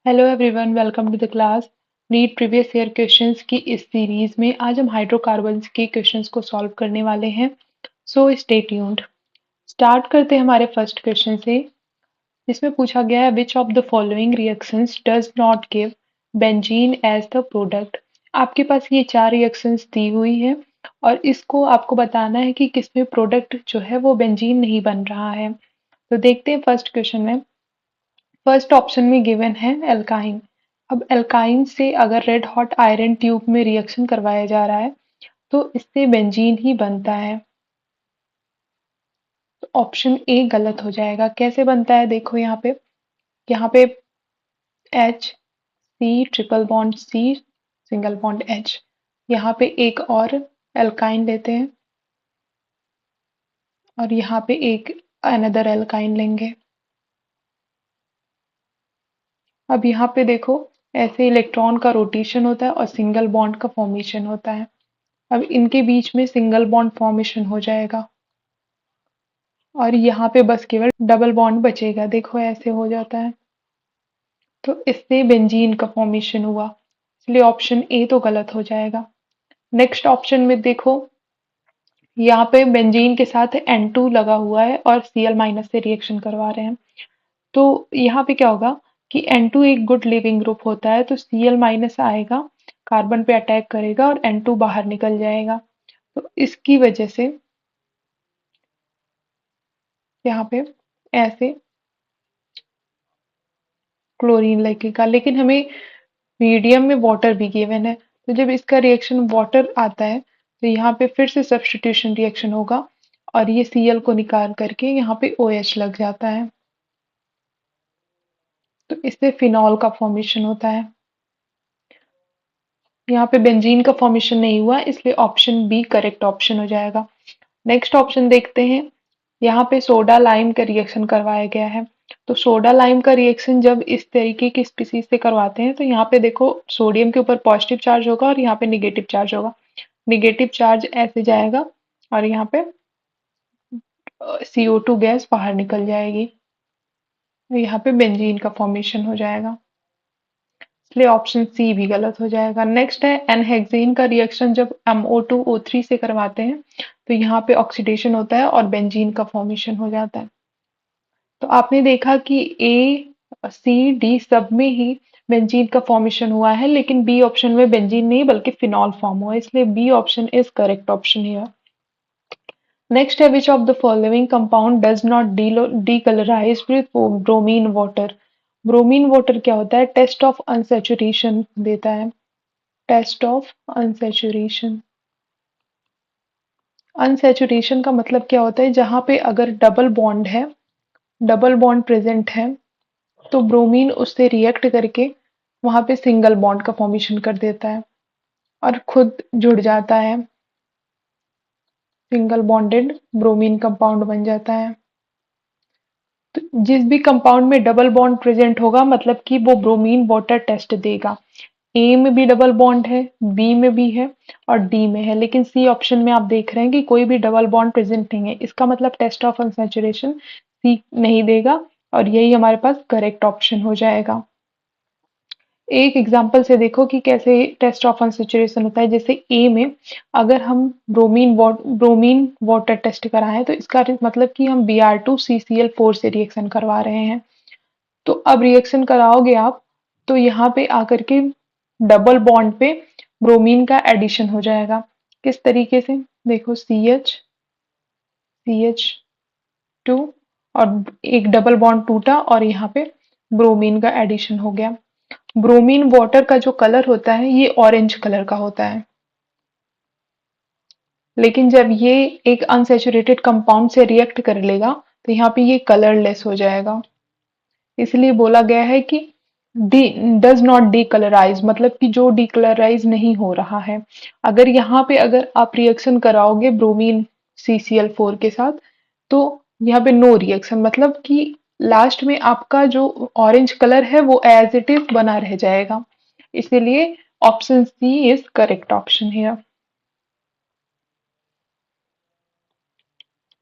Hello everyone, welcome to the class. NEET previous year questions की इस series में आज हम हाइड्रोकार्बन्स के क्वेश्चंस को सॉल्व करने वाले हैं। So stay tuned. स्टार्ट करते हैं हमारे फर्स्ट क्वेश्चन से। इसमें पूछा गया है which of the following reactions does not give benzene as the product. आपके पास ये चार रिएक्शंस दी हुई है और इसको आपको बताना है कि किसमें प्रोडक्ट जो है वो बेंजीन नहीं बन रहा है। तो देखते हैं फर्स्ट क्वेश्चन में। फर्स्ट ऑप्शन में गिवन है एल्काइन। अब एल्काइन से अगर रेड हॉट आयरन ट्यूब में रिएक्शन करवाया जा रहा है तो इससे बेंजीन ही बनता है। तो ऑप्शन ए गलत हो जाएगा। कैसे बनता है देखो यहाँ पे H C triple bond C single bond H. यहाँ पे एक और एल्काइन लेते हैं और यहाँ पे एक अनदर एल्काइन लेंगे। अब यहाँ पे देखो ऐसे इलेक्ट्रॉन का रोटेशन होता है और सिंगल बॉन्ड का फॉर्मेशन होता है। अब इनके बीच में सिंगल बॉन्ड फॉर्मेशन हो जाएगा और यहाँ पे बस केवल डबल बॉन्ड बचेगा। देखो ऐसे हो जाता है। तो इससे बेंजीन का फॉर्मेशन हुआ, इसलिए ऑप्शन ए तो गलत हो जाएगा। नेक्स्ट ऑप्शन में देखो, यहाँ पे बेंजीन के साथ N2 लगा हुआ है और Cl माइनस से रिएक्शन करवा रहे हैं। तो यहाँ पे क्या होगा कि N2 एक गुड लिविंग ग्रुप होता है, तो Cl माइनस आएगा, कार्बन पे अटैक करेगा और N2 बाहर निकल जाएगा। तो इसकी वजह से यहाँ पे ऐसे क्लोरीन लगेगा, लेकिन हमें मीडियम में वाटर भी गिवन है। तो जब इसका रिएक्शन वाटर आता है तो यहाँ पे फिर से सब्स्टिट्यूशन रिएक्शन होगा और ये Cl को निकाल करके यहाँ पे OH लग जाता है। तो इससे फिनॉल का फॉर्मेशन होता है। यहाँ पे बेंजीन का फॉर्मेशन नहीं हुआ, इसलिए ऑप्शन बी करेक्ट ऑप्शन हो जाएगा। नेक्स्ट ऑप्शन देखते हैं। यहाँ पे सोडा लाइम का रिएक्शन करवाया गया है। तो सोडा लाइम का रिएक्शन जब इस तरीके की स्पीसीज से करवाते हैं तो यहाँ पे देखो सोडियम के ऊपर पॉजिटिव चार्ज होगा और यहाँ पे निगेटिव चार्ज होगा। निगेटिव चार्ज ऐसे जाएगा और यहाँ पे CO2 गैस बाहर निकल जाएगी। यहाँ पे बेंजीन का फॉर्मेशन हो जाएगा, इसलिए ऑप्शन सी भी गलत हो जाएगा। नेक्स्ट है एनहेक्सेन का रिएक्शन जब MO2O3 से करवाते हैं तो यहाँ पे ऑक्सीडेशन होता है और बेंजीन का फॉर्मेशन हो जाता है। तो आपने देखा कि ए सी डी सब में ही बेंजीन का फॉर्मेशन हुआ है, लेकिन बी ऑप्शन में बेंजीन नहीं बल्कि फिनॉल फॉर्म हुआ है, इसलिए B option is correct option here. Next है which of the following compound does not decolourise with bromine water. Bromine water क्या होता है? टेस्ट ऑफ अनसेचुरेशन देता है। Test of unsaturation. अनसेचुरेशन का मतलब क्या होता है? जहां पे अगर डबल बॉन्ड है, डबल बॉन्ड प्रेजेंट है, तो ब्रोमीन उससे रिएक्ट करके वहां पे सिंगल बॉन्ड का फॉर्मेशन कर देता है और खुद जुड़ जाता है, सिंगल बॉन्डेड ब्रोमीन कंपाउंड बन जाता है। तो जिस भी कंपाउंड में डबल बॉन्ड प्रेजेंट होगा मतलब कि वो ब्रोमीन वाटर टेस्ट देगा। ए में भी डबल बॉन्ड है, बी में भी है और डी में है, लेकिन सी ऑप्शन में आप देख रहे हैं कि कोई भी डबल बॉन्ड प्रेजेंट नहीं है। इसका मतलब टेस्ट ऑफ अनसैचुरेशन सी नहीं देगा और यही हमारे पास करेक्ट ऑप्शन हो जाएगा। एक एग्जांपल से देखो कि कैसे टेस्ट ऑफ अनसैचुरेशन होता है। जैसे ए में अगर हम ब्रोमीन वाटर टेस्ट कराएं तो इसका मतलब कि हम Br2CCl4 से रिएक्शन करवा रहे हैं। तो अब रिएक्शन कराओगे आप तो यहाँ पे आकर के डबल बॉन्ड पे ब्रोमीन का एडिशन हो जाएगा। किस तरीके से? देखो CH2 और एक डबल बॉन्ड टूटा और यहाँ पे ब्रोमीन का एडिशन हो गया। ब्रोमीन वाटर का जो कलर होता है ये ऑरेंज कलर का होता है, लेकिन जब ये एक अनसैचुरेटेड कंपाउंड से रिएक्ट कर लेगा तो यहाँ पे ये कलरलेस हो जाएगा। इसलिए बोला गया है कि डी डज नॉट डीकलराइज, मतलब कि जो डीकलराइज नहीं हो रहा है। अगर यहाँ पे अगर आप रिएक्शन कराओगे ब्रोमीन CCl4 के साथ तो यहाँ पे नो रिएक्शन, मतलब कि लास्ट में आपका जो ऑरेंज कलर है वो एज इट इज बना रह जाएगा। इसीलिए option C is correct option here.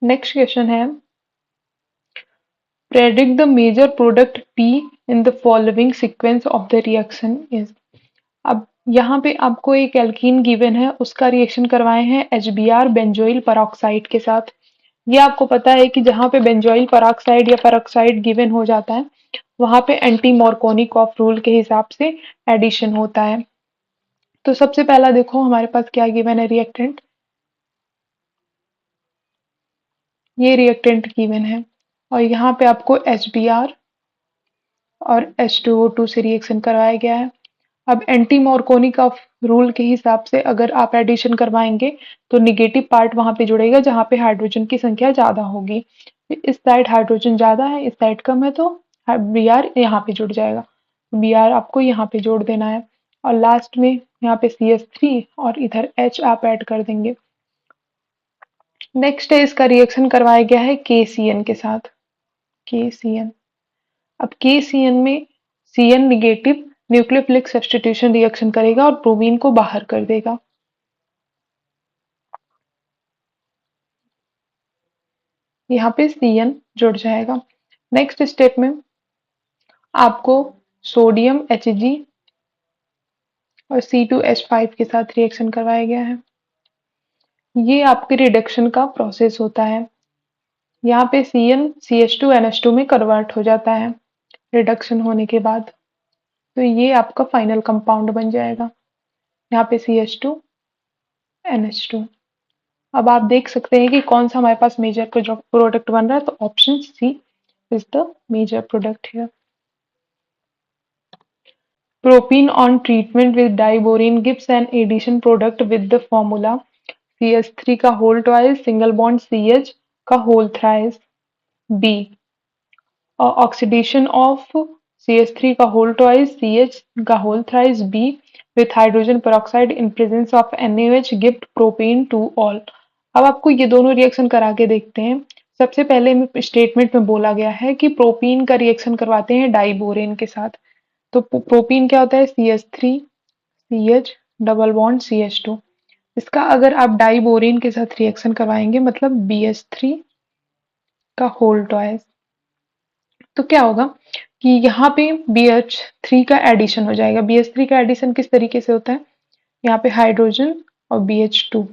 Next question है Predict the major product P in the following sequence of the reaction is। अब यहाँ पे आपको एक एल्कीन गिवन है, उसका रिएक्शन करवाए हैं HBr बेंजोइल पेरोक्साइड के साथ। ये आपको पता है कि जहाँ पे बेंजोइल पेरोक्साइड या पेरोक्साइड गिवन हो जाता है वहां पे एंटी मॉर्कोनिकॉफ रूल के हिसाब से एडिशन होता है। तो सबसे पहला देखो हमारे पास क्या गिवन है रिएक्टेंट, ये रिएक्टेंट गिवन है और यहाँ पे आपको HBr और H2O2 से रिएक्शन करवाया गया है। अब एंटी मॉर्कोनिकॉफ रूल के हिसाब से अगर आप एडिशन करवाएंगे तो निगेटिव पार्ट वहां पे जुड़ेगा जहां पे हाइड्रोजन की संख्या ज्यादा होगी। इस साइड हाइड्रोजन ज्यादा है, इस साइड कम है, तो Br यहाँ पे जुड़ जाएगा। Br आपको यहाँ पे जोड़ देना है और लास्ट में यहाँ पे CH3 और इधर H आप ऐड कर देंगे। नेक्स्ट है इसका रिएक्शन करवाया गया है KCN के साथ। KCN, अब KCN में Cn negative nucleophilic substitution reaction करेगा और ब्रोमीन को बाहर कर देगा। यहाँ पे Cn जुड़ जाएगा। नेक्स्ट स्टेप में आपको सोडियम Hg और C2H5 के साथ रिएक्शन करवाया गया है। ये आपके रिडक्शन का प्रोसेस होता है। यहाँ पे Cn CH2NH2 में कन्वर्ट हो जाता है रिडक्शन होने के बाद, तो ये आपका फाइनल कंपाउंड बन जाएगा। यहाँ पे CH2NH2। अब आप देख सकते हैं कि कौन सा हमारे पास मेजर प्रोडक्ट बन रहा है, तो option C is the major product here. Propene on treatment with diborane gives an addition product with the formula CH3 का whole twice single bond CH का whole thrice। B, oxidation of CH3 का whole twice CH का whole thrice B with hydrogen peroxide in presence of NaOH give propane to all। अब आपको ये दोनों reaction करा के देखते हैं। सबसे पहले स्टेटमेंट में बोला गया है कि प्रोपीन का रिएक्शन करवाते हैं डाइबोरेन के साथ। तो प्रोपीन क्या होता है CH3 CH double bond CH2। इसका अगर आप डाइबोरेन के साथ रिएक्शन करवाएंगे मतलब BH3 का होल ट्वाइस, तो क्या होगा कि यहाँ पे BH3 का एडिशन हो जाएगा। BH3 का एडिशन किस तरीके से होता है, यहाँ पे हाइड्रोजन और BH2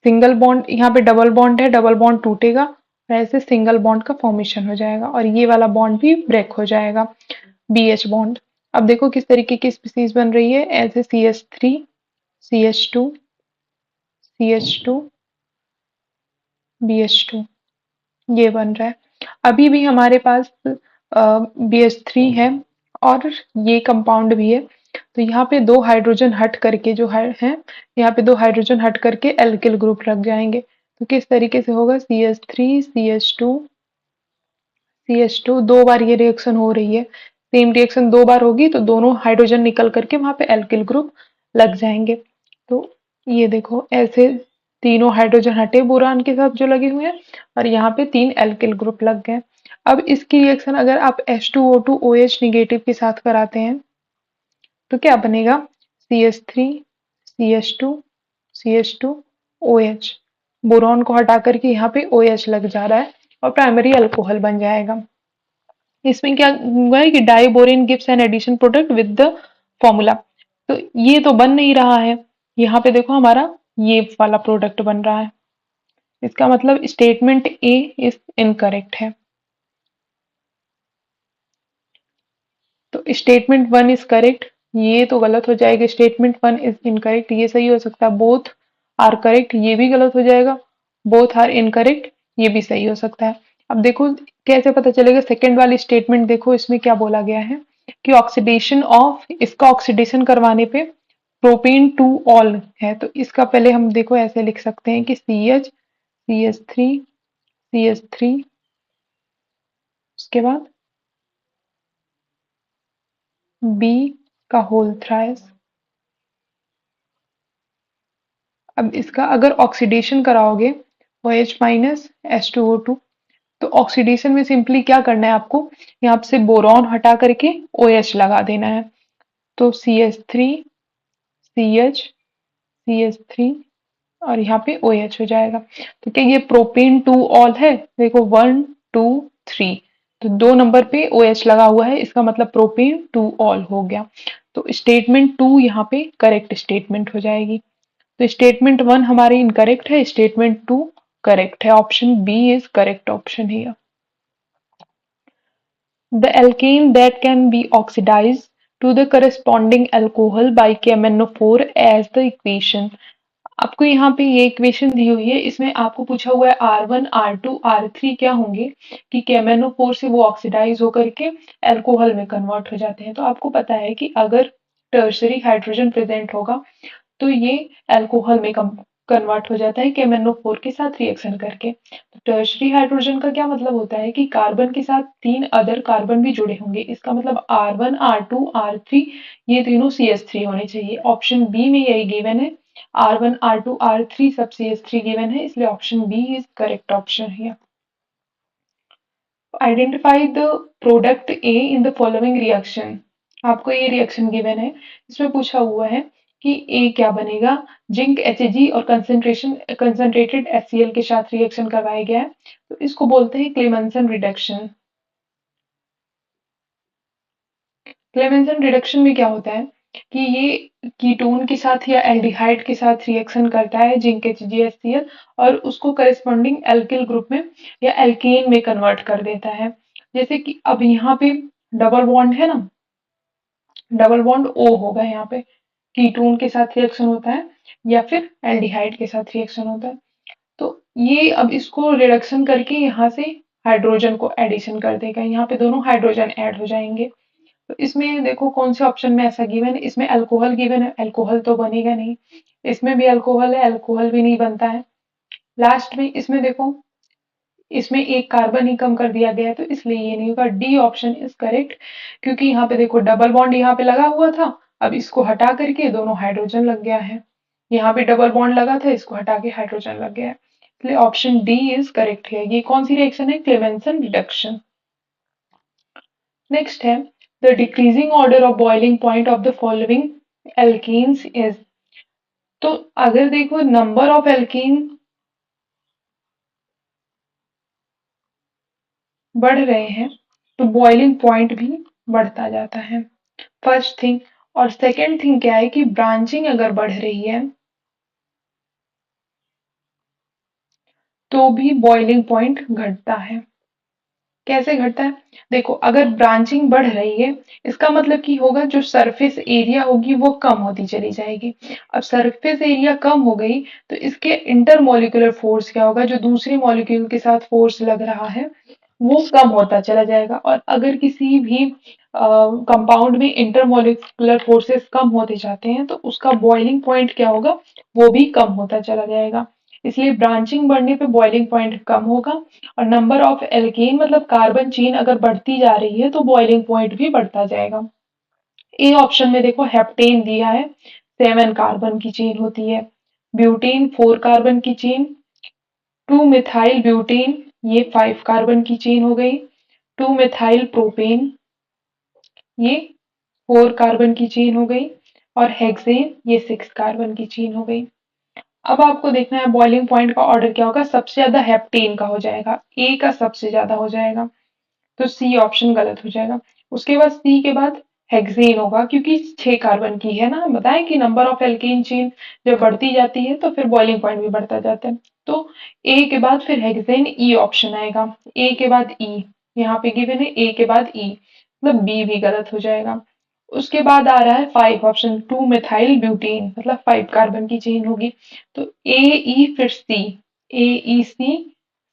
सिंगल बॉन्ड, यहाँ पे डबल बॉन्ड है, डबल बॉन्ड टूटेगा और ऐसे सिंगल बॉन्ड का फॉर्मेशन हो जाएगा और ये वाला बॉन्ड भी ब्रेक हो जाएगा BH बॉन्ड। अब देखो किस तरीके की स्पीसीज बन रही है, ऐसे CH3 CH2 CH2 BH2 ये बन रहा है। अभी भी हमारे पास BH3 है और ये कंपाउंड भी है, तो यहाँ पे दो हाइड्रोजन हट करके जो है यहाँ पे दो हाइड्रोजन हट करके एल्किल ग्रुप लग जाएंगे। तो किस तरीके से होगा CH3 CH2 CH2, दो बार ये रिएक्शन हो रही है, सेम रिएक्शन दो बार होगी तो दोनों हाइड्रोजन निकल करके वहां पे एल्किल ग्रुप लग जाएंगे। तो ये देखो ऐसे तीनों हाइड्रोजन हटे बोरान के साथ जो लगे हुए हैं और यहाँ पे तीन एल्किल ग्रुप लग गए। अब इसकी रिएक्शन अगर आप H2O2 OH निगेटिव के साथ कराते हैं तो क्या बनेगा CH3 CH2 CH2 OH, boron को हटा करके यहाँ पे OH लग जा रहा है और प्राइमरी अल्कोहल बन जाएगा। इसमें क्या हुआ है कि diborane gives an addition product with the formula, तो ये तो बन नहीं रहा है। यहाँ पे देखो हमारा ये वाला प्रोडक्ट बन रहा है, इसका मतलब स्टेटमेंट ए इज इनकरेक्ट है। तो स्टेटमेंट वन इज करेक्ट, ये तो गलत हो जाएगा। स्टेटमेंट वन इज इनकरेक्ट, ये सही हो सकता है। बोथ आर करेक्ट, ये भी गलत हो जाएगा। बोथ आर इनकरेक्ट, ये भी सही हो सकता है। अब देखो कैसे पता चलेगा, सेकेंड वाली स्टेटमेंट देखो, इसमें क्या बोला गया है कि ऑक्सीडेशन ऑफ, इसका ऑक्सीडेशन करवाने पे प्रोपेन टू ऑल है, तो इसका पहले हम देखो ऐसे लिख सकते हैं कि CH CH3 CH3 उसके बाद B का होल थ्राइस। अब इसका अगर ऑक्सीडेशन कराओगे OH माइनस H2O2, तो ऑक्सीडेशन में सिंपली क्या करना है आपको, यहाँ से बोरॉन हटा करके OH लगा देना है, तो CH3 CH CH3 और यहाँ पे OH हो जाएगा। तो क्या ये प्रोपेन टू ऑल है, देखो 1 2 3, तो 2 नंबर पे OH लगा हुआ है, इसका मतलब प्रोपेन टू ऑल हो गया। तो स्टेटमेंट 2 यहाँ पे करेक्ट स्टेटमेंट हो जाएगी। तो स्टेटमेंट 1 हमारी इनकरेक्ट है, स्टेटमेंट 2 करेक्ट है। Option B is correct option here. The alkane that can be oxidized to the corresponding alcohol by KMnO4 as the equation। आपको यहाँ पे ये इक्वेशन दी हुई है, इसमें आपको पूछा हुआ है R1, R2, R3 क्या होंगे कि KMnO4 से वो ऑक्सीडाइज होकर के एल्कोहल में कन्वर्ट हो जाते हैं। तो आपको पता है कि अगर टर्शरी हाइड्रोजन प्रेजेंट होगा तो ये अल्कोहल में कन्वर्ट हो जाता है KMnO4 के साथ रिएक्शन करके। तो टर्शरी हाइड्रोजन का क्या मतलब होता है कि कार्बन के साथ 3 अदर कार्बन भी जुड़े होंगे। इसका मतलब R1, R2, R3 ये तीनों CH3 होने चाहिए। ऑप्शन बी में यही गिवन है। R1, R2, R3 सब CH3 गिवन है, इसलिए option B is correct option है। Identify the product A in the following reaction. आपको ये रिएक्शन गिवन है, इसमें पूछा हुआ है कि ए क्या बनेगा। जिंक Hg और कंसंट्रेटेड HCl के साथ रिएक्शन करवाया गया है, तो इसको बोलते हैं क्लेमेंसन रिडक्शन। क्लेमेंसन रिडक्शन में क्या होता है कि ये कीटोन के साथ या एल्डिहाइड के साथ रिएक्शन करता है जिंक HgHCl, और उसको करेस्पॉन्डिंग एल्किल ग्रुप में या एल्केन में कन्वर्ट कर देता है। जैसे कि अब यहाँ पे डबल बॉन्ड है ना, डबल बॉन्ड O होगा यहाँ पे, कीटोन के साथ रिएक्शन होता है या फिर एल्डिहाइड के साथ रिएक्शन होता है। तो ये अब इसको रिडक्शन करके यहाँ से हाइड्रोजन को एडिशन कर देगा, यहाँ पे दोनों हाइड्रोजन ऐड हो जाएंगे। तो इसमें देखो कौन से ऑप्शन में ऐसा गिवन है, इसमें अल्कोहल गिवन है, अल्कोहल तो बनेगा नहीं। इसमें भी अल्कोहल है, अल्कोहल भी नहीं बनता है। लास्ट में इसमें देखो, इसमें एक कार्बन ही कम कर दिया गया है, तो इसलिए ये नहीं होगा। डी ऑप्शन इज करेक्ट, क्योंकि यहाँ पे देखो डबल बॉन्ड यहाँ पे लगा हुआ था, अब इसको हटा करके दोनों हाइड्रोजन लग गया है। यहाँ पे डबल बॉन्ड लगा था, इसको हटा के हाइड्रोजन लग गया है, इसलिए ऑप्शन डी इज करेक्ट है। ये कौन सी रिएक्शन है, क्लेमेंसन रिडक्शन। नेक्स्ट है the decreasing order of boiling point of the following alkenes is. तो अगर देखो नंबर ऑफ एल्कीन बढ़ रहे हैं तो बॉइलिंग पॉइंट भी बढ़ता जाता है, फर्स्ट थिंग। और सेकेंड थिंग क्या है कि ब्रांचिंग अगर बढ़ रही है तो भी बॉइलिंग पॉइंट घटता है। कैसे घटता है, देखो अगर ब्रांचिंग बढ़ रही है इसका मतलब कि होगा जो सरफेस एरिया होगी वो कम होती चली जाएगी। अब सरफेस एरिया कम हो गई तो इसके इंटरमोलिकुलर फोर्स क्या होगा, जो दूसरे मॉलिक्यूल के साथ फोर्स लग रहा है वो कम होता चला जाएगा। और अगर किसी भी कंपाउंड में इंटरमोलिकुलर फोर्सेस कम होते जाते हैं तो उसका बॉइलिंग पॉइंट क्या होगा, वो भी कम होता चला जाएगा। इसलिए ब्रांचिंग बढ़ने पे बॉइलिंग पॉइंट कम होगा। और नंबर ऑफ एल्केन मतलब कार्बन चेन अगर बढ़ती जा रही है तो बॉइलिंग पॉइंट भी बढ़ता जाएगा। ए ऑप्शन में देखो हेप्टेन दिया है, 7 कार्बन की चेन होती है। ब्यूटेन 4 कार्बन की चेन। 2 मिथाइल ब्यूटेन ये 5 कार्बन की चेन हो गई। 2 मिथाइल प्रोपेन ये 4 कार्बन की चेन हो गई। और हेक्सेन ये 6 कार्बन की चेन हो गई। अब आपको देखना है बॉइलिंग पॉइंट का ऑर्डर क्या होगा, सबसे ज्यादा हेप्टेन का हो जाएगा, ए का सबसे ज्यादा हो जाएगा, तो सी ऑप्शन गलत हो जाएगा। उसके बाद सी के बाद हेक्सेन होगा, क्योंकि 6 कार्बन की है ना, हम बताएं कि नंबर ऑफ एल्केन चेन जब बढ़ती जाती है तो फिर बॉइलिंग पॉइंट भी बढ़ता जाता है। तो ए के बाद फिर हेक्सेन, ई ऑप्शन आएगा, ए के बाद ई, यहाँ पे गिवन है ए के बाद ई, मतलब बी भी गलत हो जाएगा। उसके बाद आ रहा है 5 ऑप्शन, 2 मिथाइल ब्यूटेन मतलब 5 कार्बन की चेन होगी, तो ए ई फिर सी, ए ई सी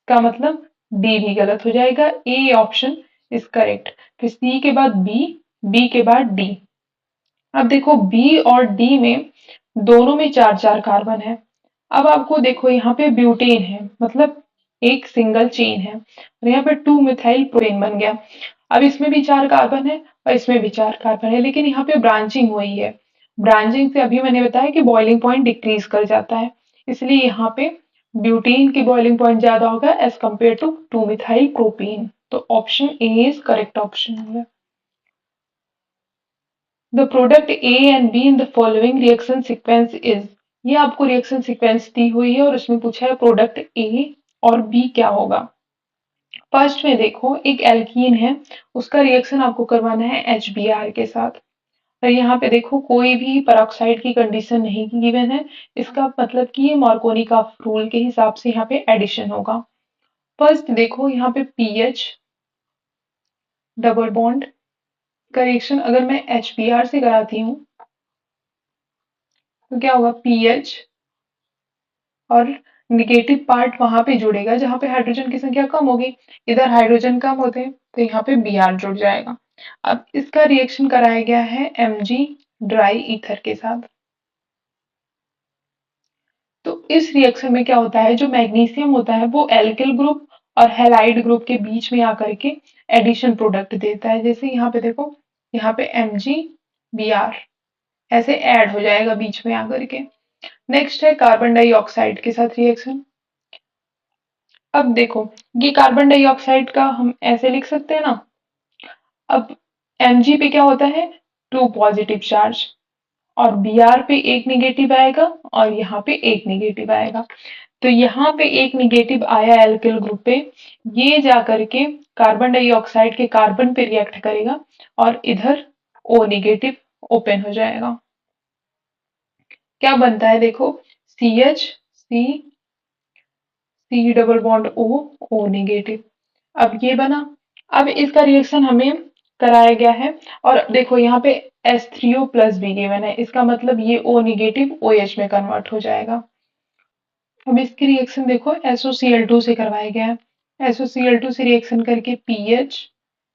का मतलब डी भी गलत हो जाएगा, ए ऑप्शन इज करेक्ट। फिर सी के बाद बी, बी के बाद डी। अब देखो बी और डी में दोनों में 4-4 कार्बन है। अब आपको देखो यहाँ पे ब्यूटेन है, मतलब एक सिंगल चेन है, और यहाँ पे 2 मिथाइल प्रोपेन बन गया। अब इसमें भी 4 कार्बन है और इसमें भी 4 कार्बन है, लेकिन यहाँ पे ब्रांचिंग हुई है। ब्रांचिंग से अभी मैंने बताया कि बॉइलिंग पॉइंट डिक्रीज कर जाता है, इसलिए यहाँ पे ब्यूटेन की बॉइलिंग पॉइंट ज्यादा होगा as compared to 2 methyl propane. तो option A is correct option होगा। The product A and B in the following reaction sequence is. ये आपको रिएक्शन सीक्वेंस दी हुई है और उसमें पूछा है प्रोडक्ट ए और बी क्या होगा। फर्स्ट में देखो एक एल्कीन है, उसका रिएक्शन आपको करवाना है HBr के साथ। और यहाँ पे देखो कोई भी पेरोक्साइड की कंडीशन नहीं गिवन है, इसका मतलब कि ये मार्कोनिकॉफ रूल के हिसाब से यहाँ पे एडिशन होगा। फर्स्ट देखो यहाँ पे पीएच डबल बॉन्ड का रिएक्शन अगर मैं HBr से कराती हूँ तो क्या होगा, पीएच और निगेटिव पार्ट वहां पे जुड़ेगा जहां पे हाइड्रोजन की संख्या कम होगी। इधर हाइड्रोजन कम होते हैं तो यहाँ पे Br जुड़ जाएगा। अब इसका रिएक्शन कराया गया है Mg ड्राई ईथर के साथ। तो इस रिएक्शन में क्या होता है, जो मैग्नीशियम होता है वो एल्किल ग्रुप और हैलाइड ग्रुप के बीच में आकर के एडिशन प्रोडक्ट देता है। जैसे यहाँ पे देखो, यहाँ पे MgBr ऐसे ऐड हो जाएगा बीच में आकर के। नेक्स्ट है कार्बन डाइऑक्साइड के साथ रिएक्शन। अब देखो, ये कार्बन डाइऑक्साइड का हम ऐसे लिख सकते हैं ना। अब Mg पे क्या होता है, 2 पॉजिटिव चार्ज और Br पे एक निगेटिव आएगा और यहाँ पे एक निगेटिव आएगा। तो यहाँ पे एक निगेटिव आया एल्किल ग्रुप पे, ये जा करके कार्बन डाइऑक्साइड के कार्बन पे रिएक्ट करेगा और इधर O निगेटिव ओपन हो जाएगा। क्या बनता है देखो, CH C double bond O negative. अब ये बना। अब इसका रिएक्शन हमें कराया गया है और देखो यहाँ पे H3O प्लस भी गिवन है, इसका मतलब ये O निगेटिव OH में कन्वर्ट हो जाएगा। अब इसकी रिएक्शन देखो SOCl2 से करवाया गया है। SOCl2 से रिएक्शन करके PH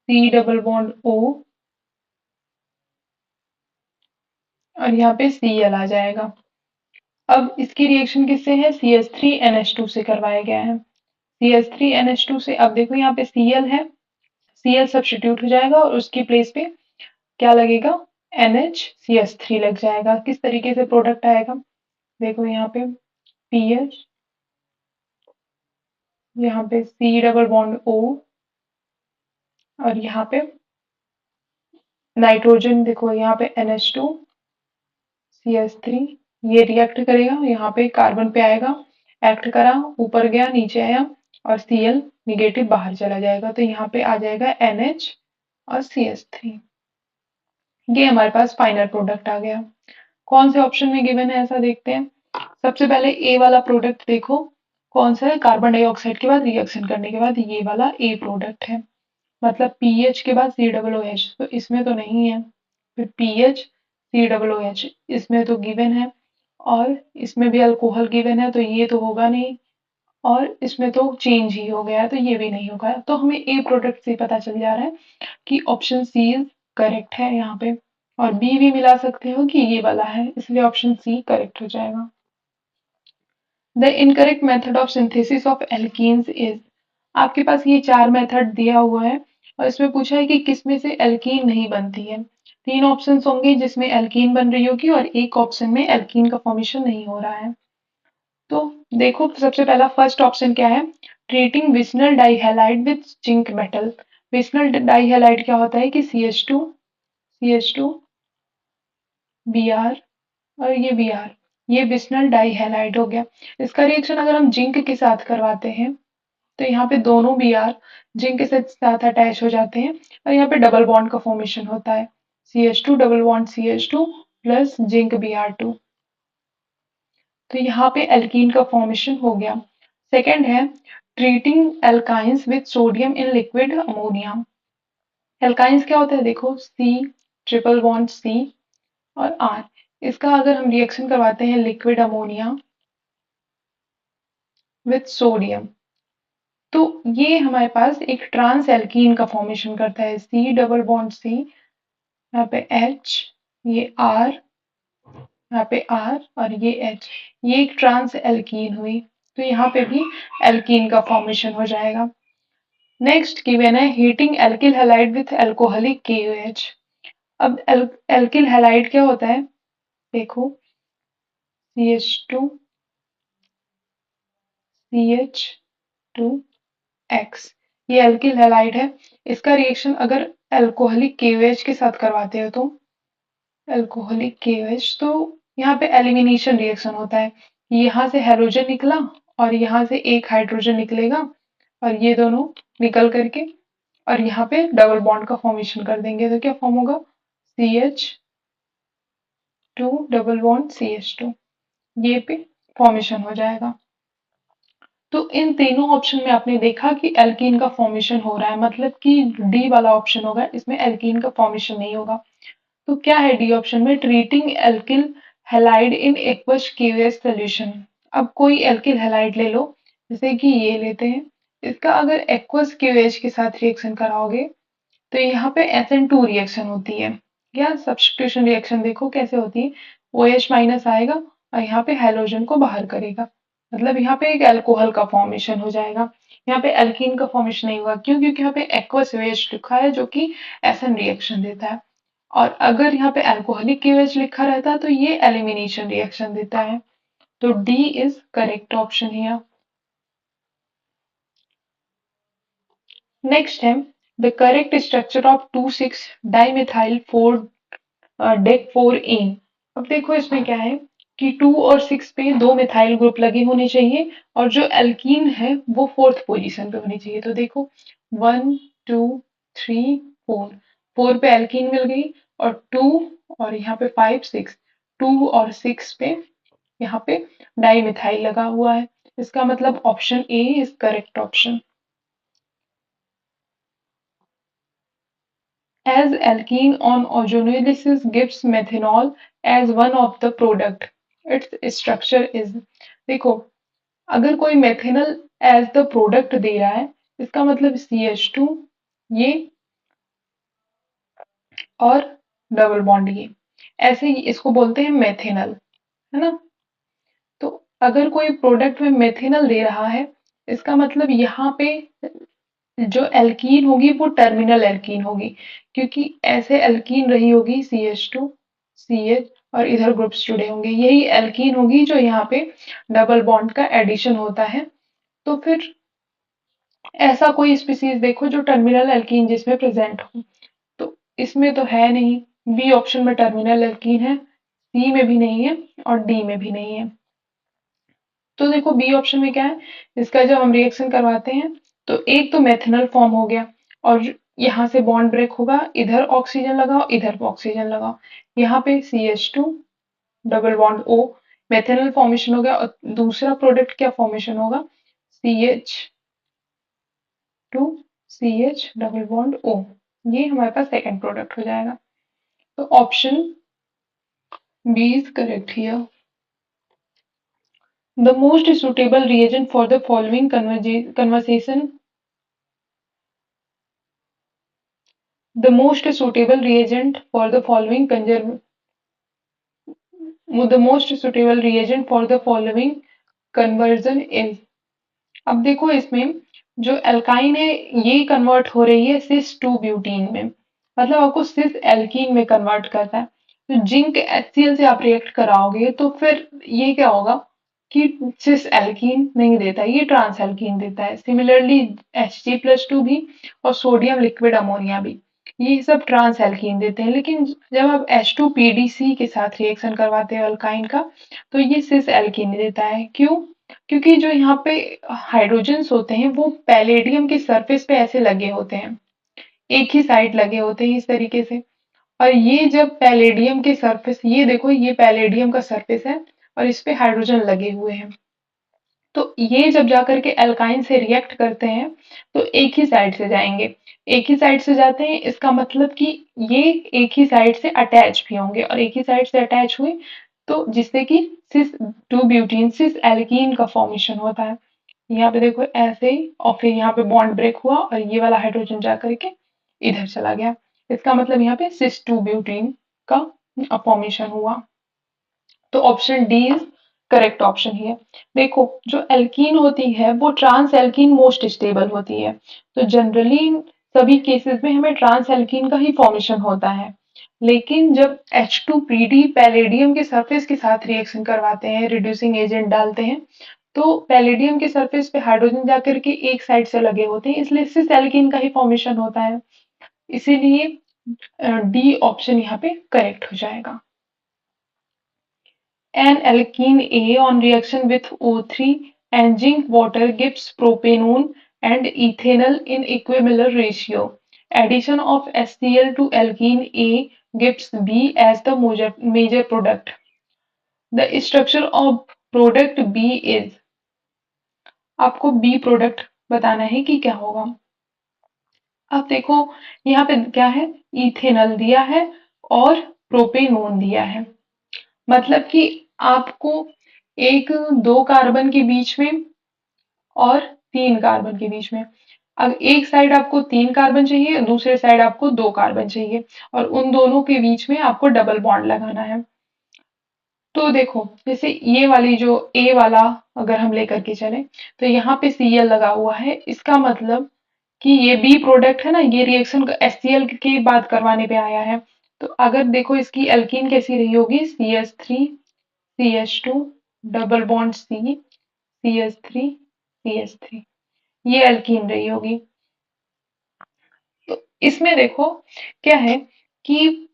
C double bond O और यहाँ पे Cl आ जाएगा। अब इसकी रिएक्शन किससे है, CH3NH2 से करवाया गया है। CH3NH2 से अब देखो यहाँ पे Cl है, Cl सब्स्टिट्यूट हो जाएगा और उसकी प्लेस पे क्या लगेगा, NHCH3 लग जाएगा। किस तरीके से प्रोडक्ट आएगा, देखो यहाँ पे PH, यहाँ पे C डबल बॉन्ड O और यहाँ पे नाइट्रोजन, देखो यहाँ पे NH2 CH3, ये रिएक्ट करेगा, यहाँ पे कार्बन पे आएगा, एक्ट करा, ऊपर गया नीचे आया और Cl निगेटिव बाहर चला जाएगा। तो यहाँ पे आ जाएगा NH और CH3। ये हमारे पास फाइनल प्रोडक्ट आ गया। कौन से ऑप्शन में गिवन है ऐसा देखते हैं। सबसे पहले ए वाला प्रोडक्ट देखो, कौन सा है, कार्बन डाइऑक्साइड के बाद रिएक्शन करने के बाद ये वाला ए प्रोडक्ट है। मतलब पीएच के बाद COOH, तो इसमें तो नहीं है। फिर पीएच COOH इसमें तो गिवन है और इसमें भी अल्कोहल गिवन है, तो ये तो होगा नहीं और इसमें तो चेंज ही हो गया है, तो ये भी नहीं होगा। तो हमें ए प्रोडक्ट से पता चल जा रहा है कि ऑप्शन सी करेक्ट है यहाँ पे। और बी भी मिला सकते हो कि ये वाला है, इसलिए ऑप्शन सी करेक्ट हो जाएगा। The incorrect method of synthesis of alkenes is, आपके पास ये 4 मेथड दिया हुआ है और इसमें पूछा है कि किसमें से एल्कीन नहीं बनती है। 3 ऑप्शंस होंगे जिसमें एल्कीन बन रही होगी और एक ऑप्शन में एल्कीन का फॉर्मेशन नहीं हो रहा है। तो देखो सबसे पहला फर्स्ट ऑप्शन क्या है, ट्रीटिंग विस्नल डाइहैलाइड विद जिंक मेटल। विस्नल डाइहैलाइड क्या होता है कि CH2 Br और ये Br, ये विस्नल डाइहैलाइड हो गया। इसका रिएक्शन अगर हम जिंक के साथ करवाते हैं तो यहाँ पे दोनों Br जिंक के साथ अटैच हो जाते हैं और यहाँ पे डबल बॉन्ड का फॉर्मेशन होता है, CH2 double bond CH2 plus zinc Br2। तो यहाँ पे एल्कीन का फॉर्मेशन हो गया। सेकेंड है treating alkynes with sodium in liquid ammonia. Alkynes क्या होता है देखो, C ट्रिपल बॉन्ड C और R, इसका अगर हम रिएक्शन करवाते हैं लिक्विड अमोनिया विद सोडियम तो ये हमारे पास एक ट्रांस एल्कीन का फॉर्मेशन करता है, C डबल बॉन्ड C, यहाँ पे H, ये R, यहाँ पे R और ये H, ये एक ट्रांस एल्कीन हुई। तो यहाँ पे भी एल्कीन का फॉर्मेशन हो जाएगा। नेक्स्ट गिवन है heating alkyl halide with alcoholic KOH। अब एल्किल हैलाइड क्या होता है, देखो CH2 CH2X, ये एल्किल हैलाइड है। इसका रिएक्शन अगर एल्कोहलिक KOH के साथ करवाते हो तो एल्कोहलिक KOH, तो यहाँ पे एलिमिनेशन रिएक्शन होता है, यहाँ से हाइड्रोजन निकला और यहाँ से एक हाइड्रोजन निकलेगा और ये दोनों निकल करके और यहाँ पे डबल बॉन्ड का फॉर्मेशन कर देंगे तो क्या फॉर्म होगा CH2 डबल बॉन्ड CH2, ये पे फॉर्मेशन हो जाएगा। तो इन तीनों ऑप्शन में आपने देखा कि एल्कीन का फॉर्मेशन हो रहा है, मतलब कि डी वाला ऑप्शन होगा, इसमें एल्कीन का फॉर्मेशन नहीं होगा। तो क्या है डी ऑप्शन में, treating alkyl halide in aqueous QS solution. अब कोई एल्किल हैलाइड ले लो, जैसे कि ये लेते हैं, इसका अगर एक्वस क्यूएच के साथ रिएक्शन कराओगे तो यहाँ पे SN2 रिएक्शन होती है, या सब्स्टिट्यूशन रिएक्शन देखो कैसे होती है, OH माइनस आएगा और यहाँ पे हेलोजन को बाहर करेगा, मतलब यहाँ पे एक अल्कोहल का फॉर्मेशन हो जाएगा। यहाँ पे एल्कीन का फॉर्मेशन नहीं हुआ, क्यों? क्योंकि यहाँ पे एक्वस OH लिखा है जो कि SN रिएक्शन देता है, और अगर यहाँ पे अल्कोहलिक KOH लिखा रहता तो ये एलिमिनेशन रिएक्शन देता है। तो D is correct option here. Next है the correct structure of 2,6 dimethyl 4 dec 4 ene. अब देखो इसमें क्या है कि 2 और 6 पे दो मिथाइल ग्रुप लगे होने चाहिए और जो एल्कीन है वो फोर्थ पोजीशन पे होनी चाहिए। तो देखो 1 2 3 4, 4 पे एल्कीन मिल गई और 2 और यहाँ पे 5 6, 2 और 6 पे यहाँ पे डाइमिथाइल लगा हुआ है, इसका मतलब option A is correct option. As alkene on ozonolysis gives methanol as one of the product, its structure is। देखो अगर कोई मेथेनल एज द प्रोडक्ट दे रहा है, इसका मतलब CH2 ये और डबल बॉन्ड ये, ऐसे ही इसको बोलते हैं मेथेनल, है ना। तो अगर कोई प्रोडक्ट में मेथेनल दे रहा है, इसका मतलब यहाँ पे जो एल्कीन होगी वो टर्मिनल एल्कीन होगी, क्योंकि ऐसे एल्कीन रही होगी CH2 CH और इधर ग्रुप्स जुड़े होंगे, यही एल्कीन होगी जो यहाँ पे डबल बॉन्ड का एडिशन होता है। तो फिर ऐसा कोई स्पीसीज देखो जो टर्मिनल एल्कीन जिसमें प्रेजेंट हो, तो इसमें तो है नहीं, बी ऑप्शन में टर्मिनल एल्कीन है, सी में भी नहीं है और डी में भी नहीं है। तो देखो बी ऑप्शन में क्या है, इसका जब हम रिएक्शन करवाते हैं तो एक तो मेथनॉल फॉर्म हो गया और यहाँ से बॉन्ड ब्रेक होगा, इधर ऑक्सीजन लगाओ इधर ऑक्सीजन लगाओ, यहाँ पे CH2 double bond O, methanol formation हो गया, और दूसरा प्रोडक्ट क्या फॉर्मेशन होगा, CH2 CH double bond O, ये हमारे पास सेकंड प्रोडक्ट हो जाएगा। तो option B is correct here. The most suitable reagent for the following conversation, the most suitable reagent for the following the most suitable reagent for the following conversion is। अब देखो इसमें जो alkyne है ये convert हो रही है सिस two butene में, मतलब आपको सिस एल्कीन में कन्वर्ट करना है। तो जिंक HCl से आप रिएक्ट कराओगे तो फिर ये क्या होगा कि सिस एल्कीन नहीं देता, ये ट्रांस एल्कीन देता है। सिमिलरली Hg+2 भी और सोडियम लिक्विड अमोनिया भी, ये सब ट्रांस एल्कीन देते हैं, लेकिन जब आप H2PDC के साथ रिएक्शन करवाते हो अल्काइन का तो ये सिस एल्कीन देता है। क्यों? क्योंकि जो यहाँ पे हाइड्रोजन्स होते हैं वो पैलेडियम के सरफेस पे ऐसे लगे होते हैं, एक ही साइड लगे होते हैं इस तरीके से, और ये जब पैलेडियम के सरफेस, ये देखो ये पैलेडियम का सरफेस है और इस पे हाइड्रोजन लगे हुए हैं, तो ये जब जाकर के एल्काइन से रिएक्ट करते हैं तो एक ही साइड से जाएंगे, एक ही साइड से जाते हैं, इसका मतलब कि ये एक ही साइड से अटैच भी होंगे और एक ही साइड से अटैच हुए तो जिससे कि सिस टू ब्यूटीन सिस एल्कीन का फॉर्मेशन होता है। यहाँ पे देखो ऐसे ही और फिर यहाँ पे बॉन्ड ब्रेक हुआ और ये वाला हाइड्रोजन जा करके इधर चला गया, इसका मतलब यहाँ पे सिस टू ब्यूटीन का फॉर्मेशन हुआ। तो option D is correct option ही है। देखो जो एल्कीन होती है वो ट्रांस एल्कीन मोस्ट स्टेबल होती है, तो जनरली सभी केसेस में हमें ट्रांस एल्कीन का ही फॉर्मेशन होता है, लेकिन जब H2PD पैलेडियम के सरफेस के साथ रिएक्शन करवाते हैं, रिड्यूसिंग एजेंट डालते हैं, तो पैलेडियम के सरफेस पे हाइड्रोजन जाकर के एक साइड से लगे होते हैं, इसलिए सिस एल्कीन का ही फॉर्मेशन होता है, इसीलिए डी ऑप्शन यहाँ पे करेक्ट हो जाएगा। An alkene A on reaction with O3 and zinc water gives propanone and ethanol in equimolar ratio. Addition of HCl to alkene A gives B as the major product. The structure of product B is, आपको B product बताना है कि क्या होगा। अब देखो यहाँ पे क्या है, इथेनॉल दिया है और प्रोपेनोन दिया है, मतलब कि आपको एक दो कार्बन के बीच में और तीन कार्बन के बीच में, अब एक साइड आपको तीन कार्बन चाहिए, दूसरे साइड आपको दो कार्बन चाहिए, और उन दोनों के बीच में आपको डबल बॉन्ड लगाना है। तो देखो जैसे ये वाली जो ए वाला अगर हम लेकर के चले, तो यहाँ पे Cl लगा हुआ है, इसका मतलब कि ये बी प्रोडक्ट है ना, ये रिएक्शन HCl की बात करवाने पे आया है। तो अगर देखो इसकी एल्कीन कैसी रही होगी, CH3 CH2 double bond C CH3 CH3, ये एल्कीन रही होगी। तो इसमें देखो क्या है कि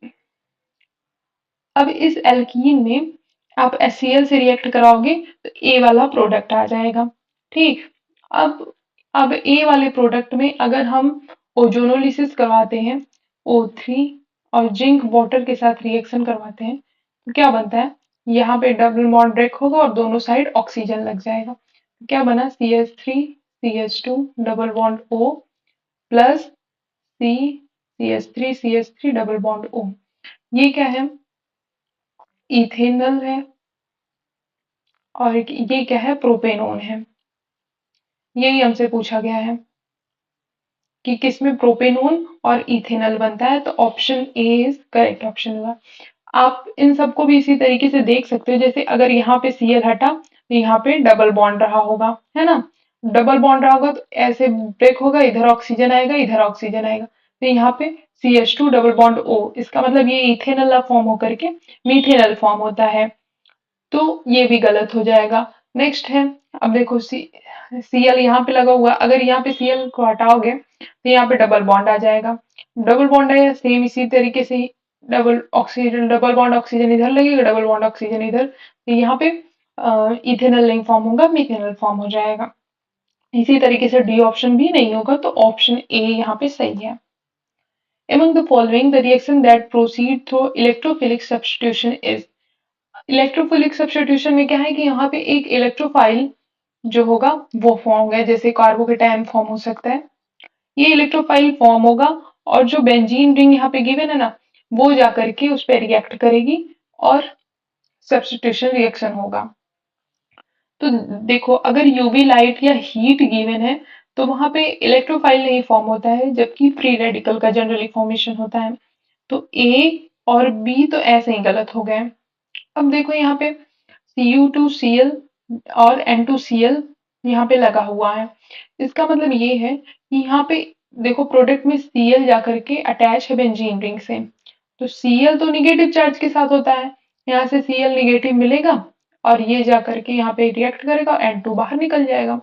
अब इस एल्कीन में आप HCl से रिएक्ट कराओगे तो ए वाला प्रोडक्ट आ जाएगा। ठीक, अब ए वाले प्रोडक्ट में अगर हम ओजोनोलिसिस करवाते हैं, O3 और जिंक वाटर के साथ रिएक्शन करवाते हैं, तो क्या बनता है, यहाँ पे डबल बॉन्ड ब्रेक होगा और दोनों साइड ऑक्सीजन लग जाएगा। क्या बना, CH3 CH2 double bond O plus C CH3 CH3 double bond O। ये क्या है, इथेनॉल है, और ये क्या है, प्रोपेनॉन है। यही हमसे पूछा गया है कि किसमें प्रोपेनॉन और इथेनॉल बनता है, तो option A is correct option होगा। आप इन सबको भी इसी तरीके से देख सकते हो, जैसे अगर यहाँ पे Cl हटा तो यहाँ पे डबल बॉन्ड रहा होगा, है ना, डबल बॉन्ड रहा होगा तो ऐसे ब्रेक होगा, इधर ऑक्सीजन आएगा इधर ऑक्सीजन आएगा, तो यहाँ पे CH2 डबल बॉन्ड O, इसका मतलब ये इथेनॉल फॉर्म होकर के मीथेनॉल फॉर्म होता है, तो ये भी गलत हो जाएगा। नेक्स्ट है, अब देखो Cl यहाँ पे लगा हुआ, अगर यहाँ पे Cl को हटाओगे तो यहाँ पे डबल बॉन्ड आ जाएगा, डबल बॉन्ड आया सेम इसी तरीके से ही, double oxygen double bond oxygen इधर लगेगा, डबल बॉन्ड ऑक्सीजन इधर, तो यहाँ पे इथेनॉल नहीं फॉर्म होगा, मिथेनॉल फॉर्म हो जाएगा। इसी तरीके से डी ऑप्शन भी नहीं होगा, तो ऑप्शन ए यहाँ पे सही है। Among the following, the reaction that proceed through electrophilic substitution is, electrophilic substitution में क्या है कि यहाँ पे एक इलेक्ट्रोफाइल जो होगा वो फॉर्म होगा, जैसे कार्बोकेटायन फॉर्म हो सकता है, ये इलेक्ट्रोफाइल फॉर्म होगा, और जो बेंजीन रिंग यहाँ पे गिवन है ना, वो जाकर के उस पर रिएक्ट करेगी और सब्स्टिट्यूशन रिएक्शन होगा। तो देखो अगर यूवी लाइट या हीट गिवन है तो वहां पे इलेक्ट्रोफाइल नहीं फॉर्म होता है, जबकि फ्री रेडिकल का जनरली फॉर्मेशन होता है। तो ए और बी तो ऐसे ही गलत हो गए। अब देखो यहाँ पे Cu2Cl और N2Cl यहाँ पे लगा हुआ है, इसका मतलब ये है कि यहाँ पे देखो प्रोडक्ट में Cl जाकर के अटैच है बेंजीन रिंग से, तो Cl तो निगेटिव चार्ज के साथ होता है, यहाँ से Cl निगेटिव मिलेगा और ये जाकर के यहाँ पे रिएक्ट करेगा और N2 बाहर निकल जाएगा।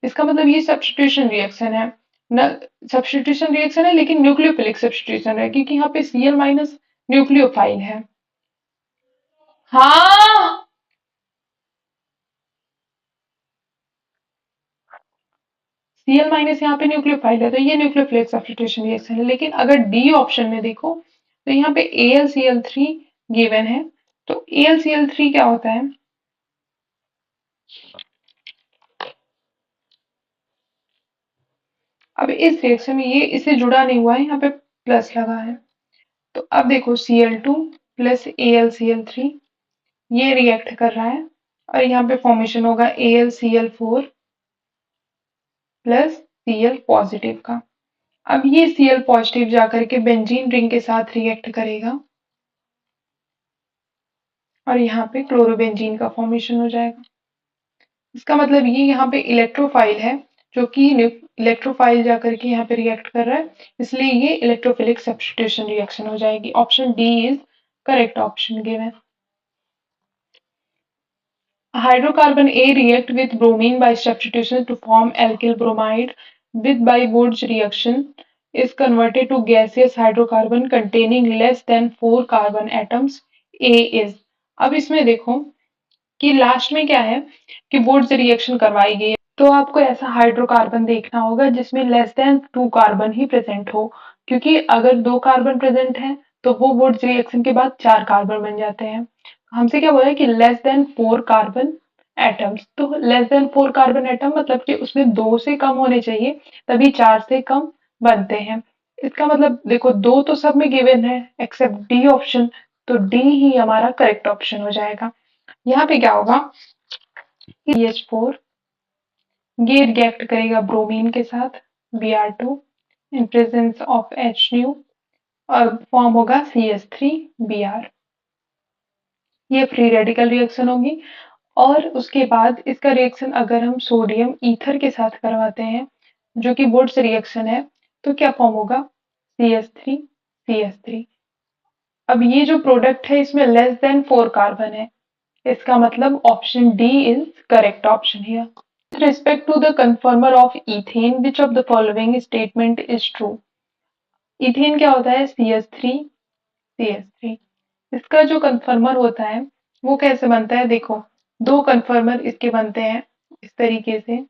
इसका मतलब ये सब्स्टिट्यूशन रिएक्शन है न, सब्स्टिट्यूशन रिएक्शन है लेकिन न्यूक्लियोफिलिक सब्स्टिट्यूशन है, क्योंकि यहाँ पे Cl माइनस न्यूक्लियोफाइल है। हाँ, Cl माइनस यहाँ पे न्यूक्लियोफाइल है, तो ये न्यूक्लियोफिलिक सब्स्टिट्यूशन रिएक्शन है। लेकिन अगर डी ऑप्शन में देखो तो यहाँ पे AlCl3 गिवन है, तो AlCl3 क्या होता है, अब इस रिएक्शन में ये इससे जुड़ा नहीं हुआ है, यहाँ पे प्लस लगा है, तो अब देखो Cl2 प्लस AlCl3 ये रिएक्ट कर रहा है, और यहाँ पे फॉर्मेशन होगा AlCl4 प्लस Cl पॉजिटिव का। अब ये Cl पॉजिटिव जाकर के बेंजीन रिंग के साथ रिएक्ट करेगा और यहाँ पे क्लोरोबेंजीन का फॉर्मेशन हो जाएगा। इसका मतलब ये यहाँ पे इलेक्ट्रोफाइल है, जो कि इलेक्ट्रोफाइल जाकर के यहाँ पे रिएक्ट कर रहा है, इसलिए ये इलेक्ट्रोफिलिक सब्स्टिट्यूशन रिएक्शन हो जाएगी। Option D is correct option given. Hydrocarbon A react with bromine by substitution to form alkyl bromide with by Wood's reaction is converted to gaseous hydrocarbon containing less than 4 carbon atoms. A is, अब इसमें देखो कि last में क्या है कि Wurtz reaction करवाई गई है, तो आपको ऐसा हाइड्रोकार्बन देखना होगा जिसमें लेस देन 2 कार्बन ही प्रेजेंट हो, क्योंकि अगर 2 कार्बन प्रेजेंट है तो वो वुड्स रिएक्शन के बाद 4 कार्बन बन जाते हैं। हमसे क्या बोला है कि लेस देन 4 कार्बन एटम्स, तो लेस देन 4 कार्बन एटम मतलब कि उसमें 2 से कम होने चाहिए, तभी 4 से कम बनते हैं। इसका मतलब देखो 2 तो सब में गिवन है एक्सेप्ट डी ऑप्शन, तो डी ही हमारा करेक्ट ऑप्शन हो जाएगा। यहाँ पे क्या होगा कि CH4 ये रिएक्ट करेगा ब्रोमीन के साथ Br2 in presence of HNu और फॉर्म होगा CH3Br। ये फ्री रेडिकल रिएक्शन होगी। और उसके बाद इसका रिएक्शन अगर हम सोडियम ईथर के साथ करवाते हैं जो कि वुड्स रिएक्शन है, तो क्या फॉर्म होगा CH3CH3। अब ये जो प्रोडक्ट है इसमें लेस देन 4 कार्बन है, इसका मतलब option D is correct option here. With respect to the conformer of ethane, which of the following statement is true? Ethane क्या होता है CH3CH3। इसका जो कन्फर्मर होता है वो कैसे बनता है, देखो 2 कन्फर्मर इसके बनते हैं इस तरीके से।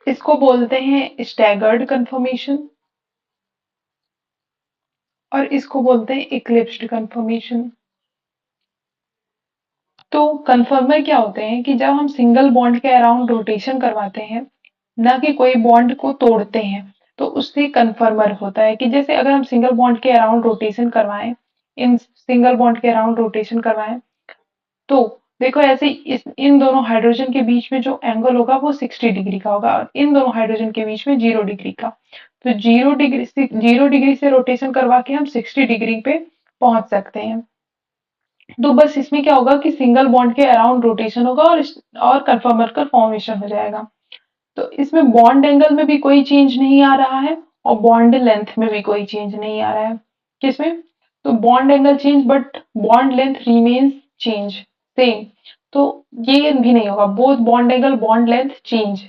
इसको बोलते हैं स्टैगर्ड कन्फर्मेशन और इसको बोलते हैं इक्लिप्स्ड कन्फर्मेशन। तो कन्फर्मर क्या होते हैं कि जब हम सिंगल बॉन्ड के अराउंड रोटेशन करवाते हैं, ना कि कोई बॉन्ड को तोड़ते हैं, तो उससे कन्फर्मर होता है कि जैसे अगर हम सिंगल बॉन्ड के अराउंड रोटेशन करवाएं, इन सिंगल बॉन्ड के अराउंड रोटेशन करवाएं, तो देखो ऐसे इन दोनों हाइड्रोजन के बीच में जो एंगल होगा वो 60 डिग्री का होगा और इन दोनों हाइड्रोजन के बीच में 0 डिग्री का। तो 0 डिग्री से रोटेशन करवा के हम 60 डिग्री पे पहुंच सकते हैं। तो बस इसमें क्या होगा कि सिंगल बॉन्ड के अराउंड रोटेशन होगा और कन्फर्मर का फॉर्मेशन हो जाएगा। तो इसमें बॉन्ड एंगल में भी कोई चेंज नहीं आ रहा है और बॉन्ड लेंथ में भी कोई चेंज नहीं आ रहा है। किसमें? तो bond angle change but bond length remains change same, तो ये भी नहीं होगा। Both bond angle bond length change,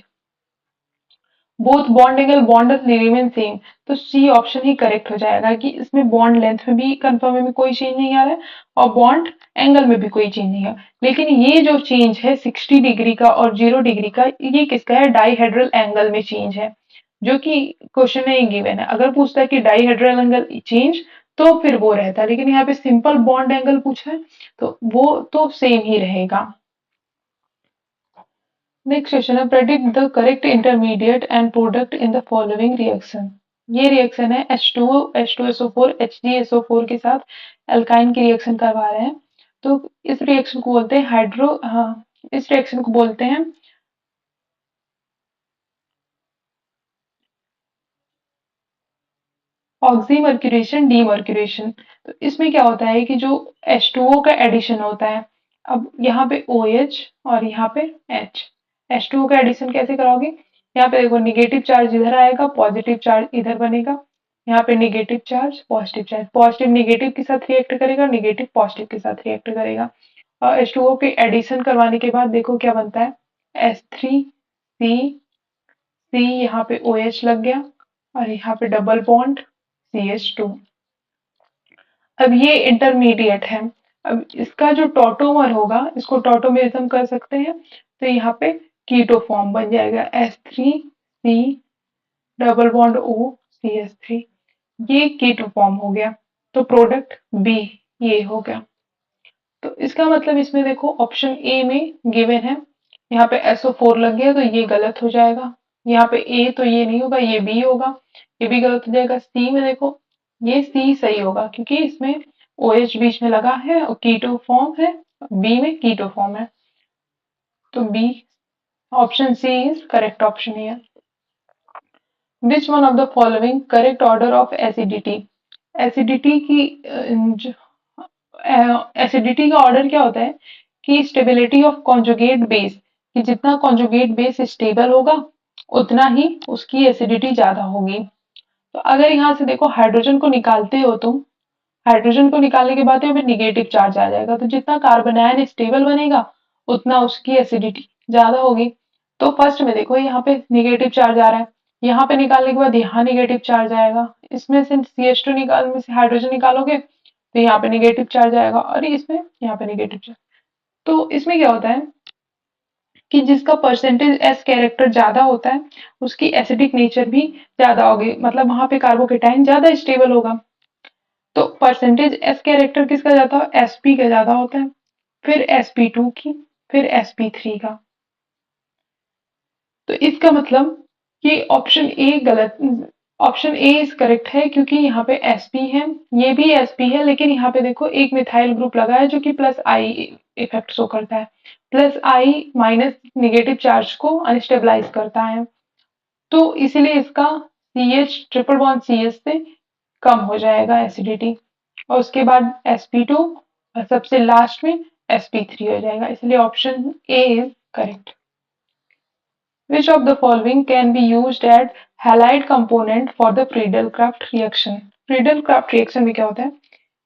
both bond angle bond remain same, तो सी ऑप्शन ही करेक्ट हो जाएगा कि इसमें बॉन्ड लेंथ में भी कंफर्म में कोई चेंज नहीं आ रहा है और बॉन्ड एंगल में भी कोई चेंज नहीं है। लेकिन ये जो चेंज है 60 डिग्री का और 0 डिग्री का, ये किसका है? डाईहेड्रल एंगल में चेंज है, जो कि क्वेश्चन में ही गिवन है। अगर पूछता है कि डाईहेड्रल एंगल चेंज तो फिर वो रहता है, लेकिन यहाँ पे सिंपल बॉन्ड एंगल पूछा है तो वो तो सेम ही रहेगा। नेक्स्ट क्वेश्चन है predict the correct intermediate and product in the following reaction. ये रिएक्शन है H2O H2SO4 HgSO4 के साथ अल्काइन की रिएक्शन करवा रहे हैं। तो इस रिएक्शन को बोलते हैं इस रिएक्शन को बोलते हैं ऑक्सीमर्क्यूरेशन डीमर्क्यूरेशन। तो इसमें क्या होता है कि जो H2O का एडिशन होता है, अब यहाँ पे OH और यहाँ पे H, H2O का एडिशन कैसे कराओगे? यहाँ पे देखो निगेटिव चार्ज इधर आएगा, पॉजिटिव चार्ज इधर बनेगा। यहाँ पे negative charge positive charge, positive negative के साथ रिएक्ट करेगा, निगेटिव पॉजिटिव के साथ रिएक्ट करेगा। और H2O के एडिशन करवाने के बाद देखो क्या बनता है S3C, C यहाँ पे OH लग गया और यहाँ पे डबल बॉन्ड CH2। अब ये इंटरमीडिएट है। अब इसका जो टॉटोमर होगा इसको टॉटोमेरिज्म कर सकते हैं, तो यहाँ पे कीटो फॉर्म बन जाएगा S3C double bond O CH3, ये कीटो फॉर्म हो गया। तो प्रोडक्ट बी ये हो गया। तो इसका मतलब इसमें देखो ऑप्शन ए में गिवन है, यहाँ पे SO4 लग गया तो ये गलत हो जाएगा। यहाँ पे ए तो ये नहीं होगा, ये बी होगा, ये भी गलत हो जाएगा। सी में देखो ये सी सही होगा क्योंकि इसमें OH बीच में लगा है और कीटो फॉर्म है, बी में कीटो फॉर्म है, तो B option C is correct option है। Which one of the following correct order of acidity. Acidity की एसिडिटी का ऑर्डर क्या होता है कि स्टेबिलिटी ऑफ कॉन्जुगेट बेस, कि जितना कॉन्जुगेट बेस स्टेबल होगा उतना ही उसकी एसिडिटी ज्यादा होगी। तो अगर यहाँ से देखो हाइड्रोजन को निकालते हो तुम, हाइड्रोजन को निकालने के बाद यहाँ पे निगेटिव चार्ज आ जाएगा, तो जितना कार्बन आयन स्टेबल बनेगा उतना उसकी एसिडिटी ज्यादा होगी। तो फर्स्ट में देखो यहाँ पे निगेटिव चार्ज आ रहा है, यहाँ पे निकालने के बाद यहाँ निगेटिव चार्ज आएगा, इसमें से CH2 निकाल में से हाइड्रोजन निकालोगे तो यहाँ पे निगेटिव चार्ज आएगा, और इसमें यहाँ पे निगेटिव चार्ज। तो इसमें क्या होता है कि जिसका परसेंटेज एस कैरेक्टर ज्यादा होता है उसकी एसिडिक नेचर भी ज्यादा होगी, मतलब वहां पे कार्बोकेटाइन ज्यादा स्टेबल होगा। तो परसेंटेज एस कैरेक्टर किसका ज्यादा, sp का ज्यादा होता है, फिर sp2 की, फिर sp3 का। तो इसका मतलब कि ऑप्शन ए इज करेक्ट है, क्योंकि यहाँ पे sp है, ये भी sp है, लेकिन यहाँ पे देखो एक मिथाइल ग्रुप लगा है जो कि प्लस आई इफेक्ट शो करता है, प्लस आई माइनस निगेटिव चार्ज को अनस्टेबलाइज करता है, तो इसीलिए इसका CH ट्रिपल बॉन्ड CH से कम हो जाएगा एसिडिटी, और उसके बाद sp2 और सबसे लास्ट में sp3 हो जाएगा, इसलिए option A is correct. Which of the following can be used as halide component for the Friedel-Crafts reaction? Friedel-Crafts reaction में क्या होता है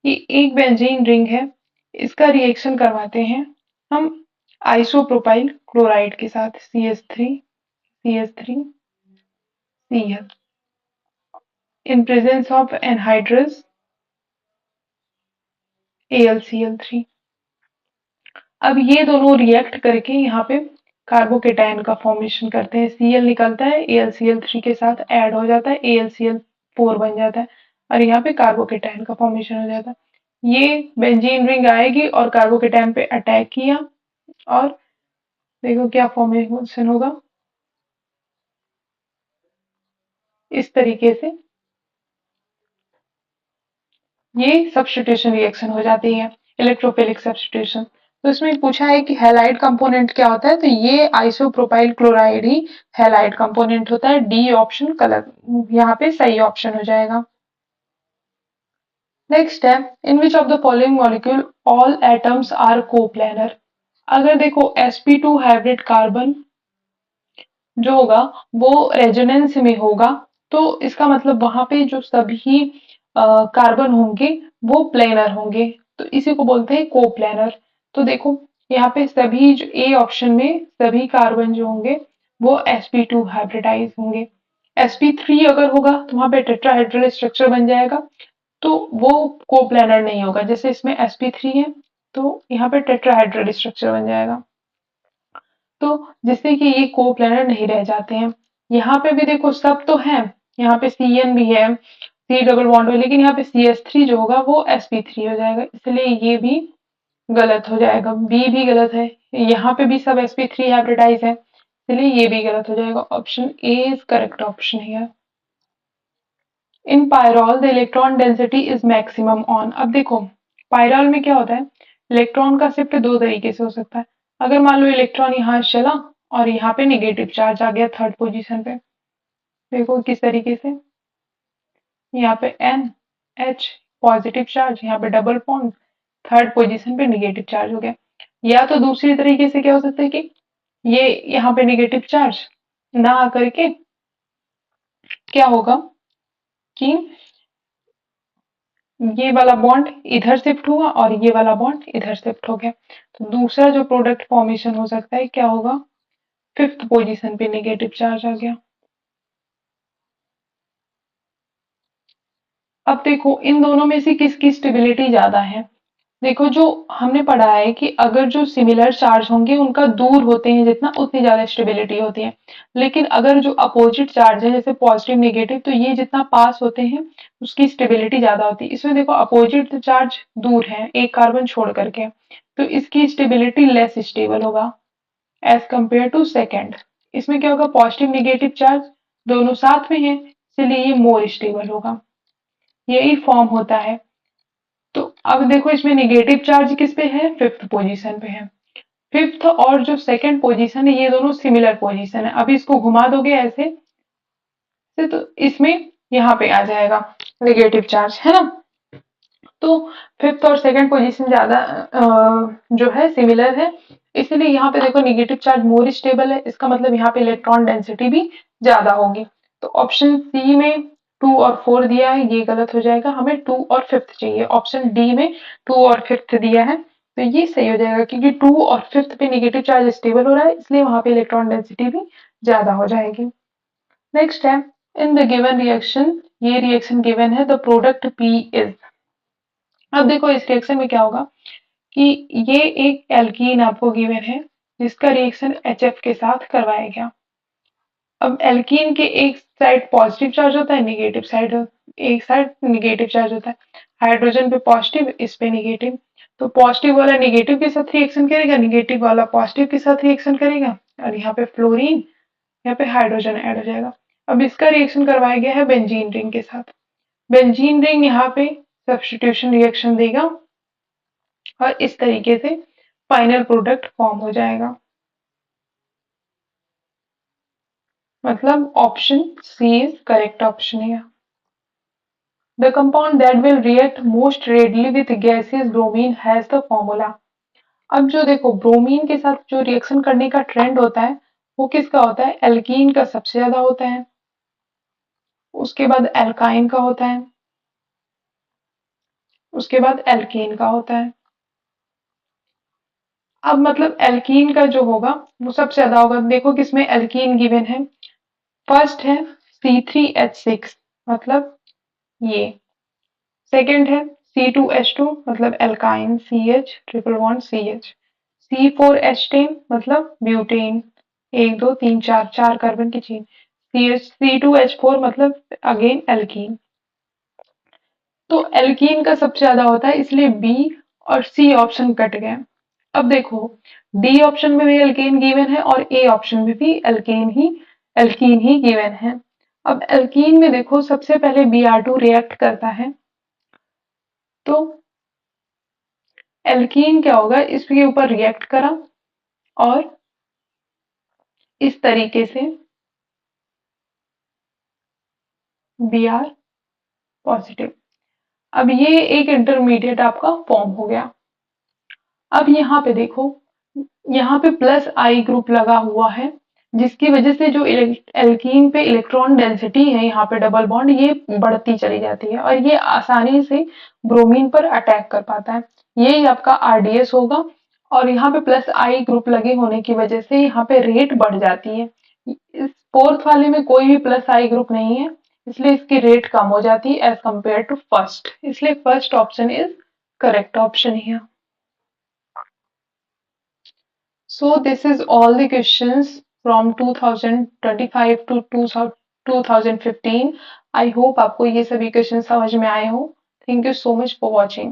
कि एक बेंजीन रिंग है, इसका रिएक्शन करवाते हैं हम आइसोप्रोपाइल क्लोराइड के साथ CH3 Cl in presence of anhydrous AlCl3। अब ये दोनों रिएक्ट करके यहाँ पे कार्बोकेटाइन का फॉर्मेशन करते हैं, Cl निकलता है AlCl3 के साथ ऐड हो जाता है, AlCl4 बन जाता है, और यहाँ पे कार्बोकेटाइन का फॉर्मेशन हो जाता है। ये बेंजीन रिंग आएगी और कार्बोकेटाइन पे अटैक किया, और देखो क्या फॉर्मेशन होगा, इस तरीके से ये सब्स्टिट्यूशन रिएक्शन हो जाती है, इलेक्ट्रोफिलिक सब्स्टिट्यूशन। तो इसमें पूछा है कि हैलाइड कंपोनेंट क्या होता है, तो ये आइसोप्रोपाइल क्लोराइड ही हैलाइड कंपोनेंट होता है, डी ऑप्शन कलर यहाँ पे सही ऑप्शन हो जाएगा। नेक्स्ट है, in which of the following molecule all atoms are coplanar. अगर देखो sp2 हाइब्रिड कार्बन जो होगा वो रेजोनेंस में होगा, तो इसका मतलब वहां पे जो सभी कार्बन होंगे वो प्लेनर होंगे, तो इसी को बोलते हैं कोप्लेनर। तो देखो यहाँ पे सभी जो ए ऑप्शन में सभी कार्बन जो होंगे वो sp2 हाइब्रिडाइज होंगे, sp3 अगर होगा तो वहां पे टेट्राहेड्रल स्ट्रक्चर बन जाएगा, तो वो कोप्लेनर नहीं होगा, जैसे इसमें sp3 है तो यहाँ पे टेट्राहेड्रल स्ट्रक्चर बन जाएगा, तो जिससे कि ये कोप्लेनर नहीं रह जाते हैं। यहाँ पे भी देखो सब तो है, यहाँ पे CN भी है, C डबल बॉन्ड है, लेकिन यहाँ पे CH3 जो होगा वो sp3 हो जाएगा, इसलिए ये भी गलत हो जाएगा, बी भी गलत है, यहाँ पे भी सब sp3 हाइब्रिडाइज है, इसलिए ये भी गलत हो जाएगा, option A is correct option है। In pyrrole the electron density is maximum on. अब देखो पायरॉल में क्या होता है, इलेक्ट्रॉन का शिफ्ट दो तरीके से हो सकता है। अगर मान लो इलेक्ट्रॉन यहाँ चला और यहाँ पे नेगेटिव चार्ज आ गया थर्ड पोजीशन पे, देखो किस तरीके से, यहाँ पे NH पॉजिटिव चार्ज, यहाँ पे डबल बॉन्ड, थर्ड पोजीशन पे नेगेटिव चार्ज हो गया। या तो दूसरी तरीके से क्या हो सकता है कि ये यहाँ पे नेगेटिव चार्ज ना आकर के क्या होगा कि ये वाला बॉन्ड इधर शिफ्ट हुआ और ये वाला बॉन्ड इधर शिफ्ट हो गया, तो दूसरा जो प्रोडक्ट फॉर्मेशन हो सकता है क्या होगा, फिफ्थ पोजीशन पे नेगेटिव चार्ज आ गया। अब देखो इन दोनों में से किसकी स्टेबिलिटी ज्यादा है, देखो जो हमने पढ़ा है कि अगर जो सिमिलर चार्ज होंगे उनका दूर होते हैं जितना उतनी ज्यादा स्टेबिलिटी होती है, लेकिन अगर जो अपोजिट चार्ज है जैसे पॉजिटिव नेगेटिव तो ये जितना पास होते हैं उसकी स्टेबिलिटी ज्यादा होती है। इसमें देखो अपोजिट चार्ज दूर है एक कार्बन छोड़ करके, तो इसकी स्टेबिलिटी लेस स्टेबल होगा एज कंपेयर टू सेकेंड। इसमें क्या होगा, पॉजिटिव नेगेटिव चार्ज दोनों साथ में है इसलिए ये मोर स्टेबल होगा, यही फॉर्म होता है। तो अब देखो इसमें निगेटिव चार्ज किस पे है, फिफ्थ पोजीशन पे है, फिफ्थ और जो सेकंड पोजीशन है ये दोनों सिमिलर पोजीशन है, अभी इसको घुमा दोगे ऐसे से तो इसमें यहाँ पे आ जाएगा नेगेटिव चार्ज, है ना। तो फिफ्थ और सेकंड पोजीशन ज्यादा जो है सिमिलर है, इसलिए यहाँ पे देखो नेगेटिव चार्ज मोर स्टेबल है, इसका मतलब यहाँ पे इलेक्ट्रॉन डेंसिटी भी ज्यादा होगी, तो ऑप्शन सी में 2 और 4 दिया है, ये गलत हो जाएगा, हमें 2 और 5th चाहिए। ऑप्शन डी में 2 और 5th दिया है, तो ये सही हो जाएगा क्योंकि 2 और 5th पे नेगेटिव चार्ज स्टेबल हो रहा है, इसलिए वहां पे इलेक्ट्रॉन डेंसिटी भी ज्यादा हो जाएगी। नेक्स्ट है, इन द गिवन रिएक्शन, ये रिएक्शन गिवन है, द प्रोडक्ट पी इज। अब देखो इस रिएक्शन में क्या होगा कि ये एक एल्कीन आपको गिवन है जिसका रिएक्शन HF के साथ करवाया गया। अब एल्कीन के एक साइड पॉजिटिव चार्ज होता है, नेगेटिव साइड एक साइड नेगेटिव चार्ज होता है। हाइड्रोजन पे पॉजिटिव, इस पे नेगेटिव, तो पॉजिटिव वाला नेगेटिव के साथ रिएक्शन करेगा, नेगेटिव वाला पॉजिटिव के साथ रिएक्शन करेगा, और यहाँ पे फ्लोरीन, यहाँ पे हाइड्रोजन ऐड हो जाएगा। अब इसका रिएक्शन करवाया गया है बेंजीन रिंग के साथ। बेंजीन रिंग यहाँ पे सब्स्टिट्यूशन रिएक्शन देगा और इस तरीके से फाइनल प्रोडक्ट फॉर्म हो जाएगा। मतलब option C is correct option है। The compound that will react most readily with gaseous bromine has the formula। अब जो देखो ब्रोमीन के साथ जो रिएक्शन करने का ट्रेंड होता है वो किसका होता है, एल्कीन का सबसे ज्यादा होता है, उसके बाद एल्काइन का होता है, उसके बाद एल्कीन का होता है। अब मतलब एल्कीन का जो होगा वो सबसे ज्यादा होगा। देखो किसमें एल्कीन गिवन है, फर्स्ट है C3H6, मतलब ये, सेकंड है C2H2 मतलब alkyne, CH triple bond CH, C4H10 मतलब ब्यूटेन, एक दो तीन चार, चार कार्बन की चेन, C2H4 मतलब अगेन एल्कीन। तो एल्कीन का सबसे ज्यादा होता है, इसलिए बी और सी ऑप्शन कट गए। अब देखो डी ऑप्शन में भी एल्केन गिवन है और ए ऑप्शन में भी एल्कीन ही गिवन है। अब एल्कीन में देखो सबसे पहले Br2 रिएक्ट करता है, तो एल्कीन क्या होगा, इसके ऊपर रिएक्ट करा और इस तरीके से Br पॉजिटिव। अब ये एक इंटरमीडिएट आपका फॉर्म हो गया। अब यहाँ पे देखो, यहाँ पे प्लस आई ग्रुप लगा हुआ है जिसकी वजह से जो एल्कीन पे इलेक्ट्रॉन डेंसिटी है यहाँ पे डबल बॉन्ड ये बढ़ती चली जाती है और ये आसानी से ब्रोमीन पर अटैक कर पाता है, यही आपका RDS होगा। और यहाँ पे प्लस आई ग्रुप लगे होने की वजह से यहाँ पे रेट बढ़ जाती है। इस फोर्थ वाले में कोई भी प्लस आई ग्रुप नहीं है, इसलिए इसकी रेट कम हो जाती है एज कम्पेयर टू फर्स्ट, इसलिए first option is correct option here. So this is all the questions from 2025 to 2015। I hope आपको ये सभी क्वेश्चन समझ में आए हो। Thank you so much for watching।